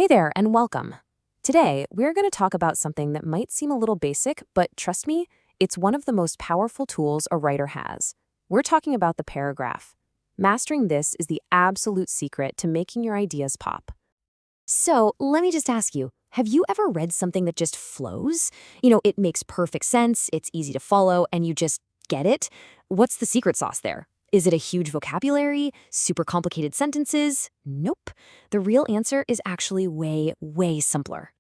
Hey there, and welcome. Today, we're going to talk about something that might seem a little basic, but trust me, it's one of the most powerful tools a writer has. We're talking about the paragraph. Mastering this is the absolute secret to making your ideas pop. So let me just ask you, have you ever read something that just flows? It makes perfect sense, it's easy to follow, and you just get it? What's the secret sauce there? Is it a huge vocabulary? Super complicated sentences? Nope. The real answer is actually way, way simpler.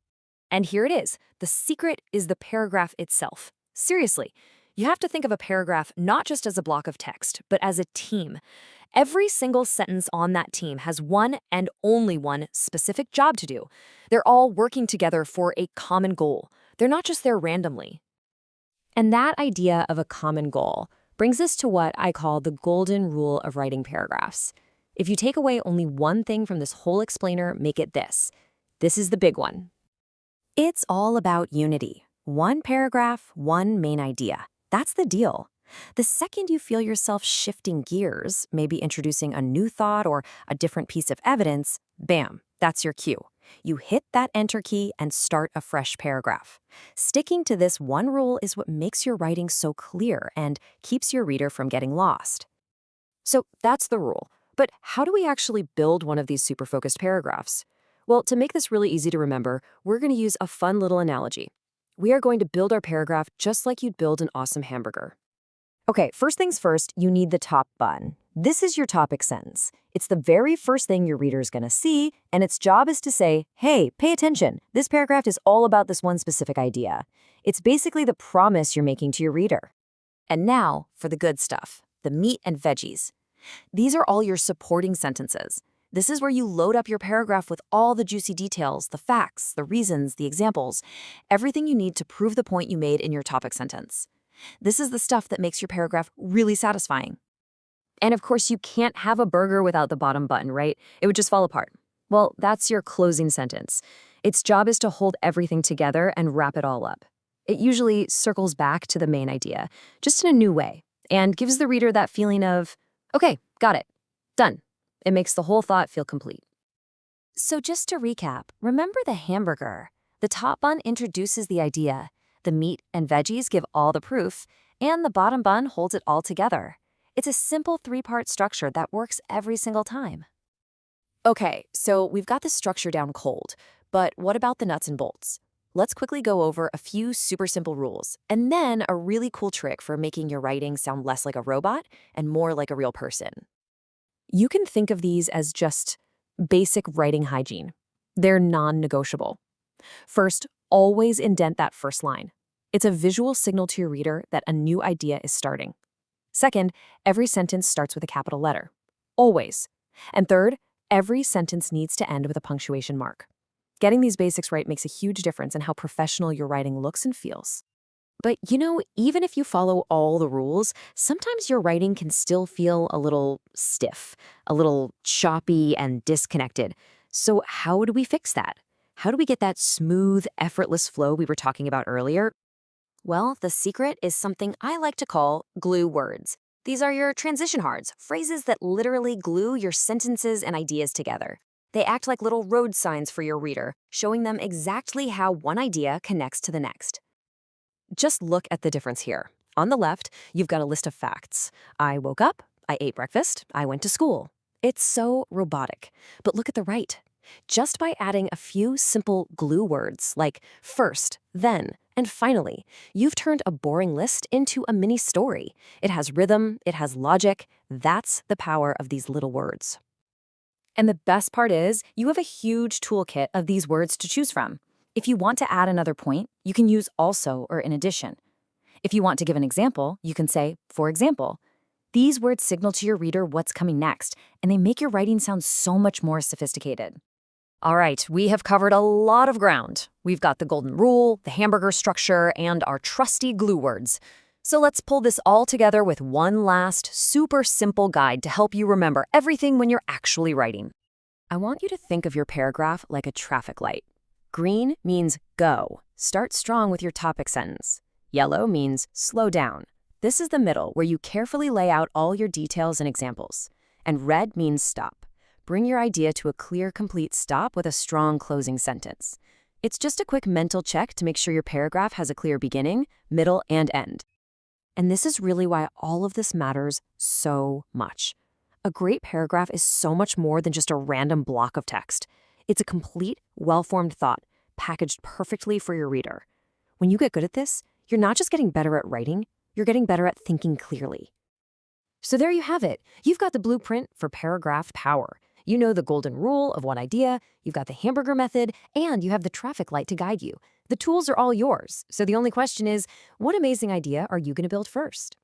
And here it is. The secret is the paragraph itself. Seriously, you have to think of a paragraph not just as a block of text, but as a team. Every single sentence on that team has one and only one specific job to do. They're all working together for a common goal. They're not just there randomly. And that idea of a common goal brings us to what I call the golden rule of writing paragraphs. If you take away only one thing from this whole explainer, make it this. This is the big one. It's all about unity. One paragraph, one main idea. That's the deal. The second you feel yourself shifting gears, maybe introducing a new thought or a different piece of evidence, bam, that's your cue. You hit that enter key and start a fresh paragraph. Sticking to this one rule is what makes your writing so clear and keeps your reader from getting lost. So that's the rule. But how do we actually build one of these super focused paragraphs? Well, to make this really easy to remember, we're going to use a fun little analogy. We are going to build our paragraph just like you'd build an awesome hamburger. Okay, first things first, you need the top bun. This is your topic sentence. It's the very first thing your reader is going to see, and its job is to say, hey, pay attention. This paragraph is all about this one specific idea. It's basically the promise you're making to your reader. And now for the good stuff, the meat and veggies. These are all your supporting sentences. This is where you load up your paragraph with all the juicy details, the facts, the reasons, the examples, everything you need to prove the point you made in your topic sentence. This is the stuff that makes your paragraph really satisfying. And of course, you can't have a burger without the bottom button, right? It would just fall apart. Well, that's your closing sentence. Its job is to hold everything together and wrap it all up. It usually circles back to the main idea, just in a new way, and gives the reader that feeling of, okay, got it, done. It makes the whole thought feel complete. So just to recap, remember the hamburger. The top bun introduces the idea. The meat and veggies give all the proof, and the bottom bun holds it all together. It's a simple three-part structure that works every single time. Okay, so we've got the structure down cold, but what about the nuts and bolts? Let's quickly go over a few super simple rules, and then a really cool trick for making your writing sound less like a robot and more like a real person. You can think of these as just basic writing hygiene. They're non-negotiable. First, always indent that first line. It's a visual signal to your reader that a new idea is starting. Second, every sentence starts with a capital letter. Always. And third, every sentence needs to end with a punctuation mark. Getting these basics right makes a huge difference in how professional your writing looks and feels. But even if you follow all the rules, sometimes your writing can still feel a little stiff, a little choppy and disconnected. So how do we fix that? How do we get that smooth, effortless flow we were talking about earlier? Well, the secret is something I like to call glue words. These are your transition hards, phrases that literally glue your sentences and ideas together. They act like little road signs for your reader, showing them exactly how one idea connects to the next. Just look at the difference here. On the left, you've got a list of facts. I woke up, I ate breakfast, I went to school. It's so robotic. But look at the right. Just by adding a few simple glue words like first, then, and finally, you've turned a boring list into a mini story. It has rhythm, it has logic. That's the power of these little words. And the best part is, you have a huge toolkit of these words to choose from. If you want to add another point, you can use also or in addition. If you want to give an example, you can say, for example. These words signal to your reader what's coming next, and they make your writing sound so much more sophisticated. All right, we have covered a lot of ground. We've got the golden rule, the hamburger structure, and our trusty glue words. So let's pull this all together with one last, super simple guide to help you remember everything when you're actually writing. I want you to think of your paragraph like a traffic light. Green means go. Start strong with your topic sentence. Yellow means slow down. This is the middle where you carefully lay out all your details and examples. And red means stop. bring your idea to a clear, complete stop with a strong closing sentence. It's just a quick mental check to make sure your paragraph has a clear beginning, middle, and end. And this is really why all of this matters so much. A great paragraph is so much more than just a random block of text. It's a complete, well-formed thought, packaged perfectly for your reader. When you get good at this, you're not just getting better at writing, you're getting better at thinking clearly. So there you have it. You've got the blueprint for paragraph power. You know the golden rule of one idea, you've got the hamburger method, and you have the traffic light to guide you. The tools are all yours, so the only question is, what amazing idea are you going to build first?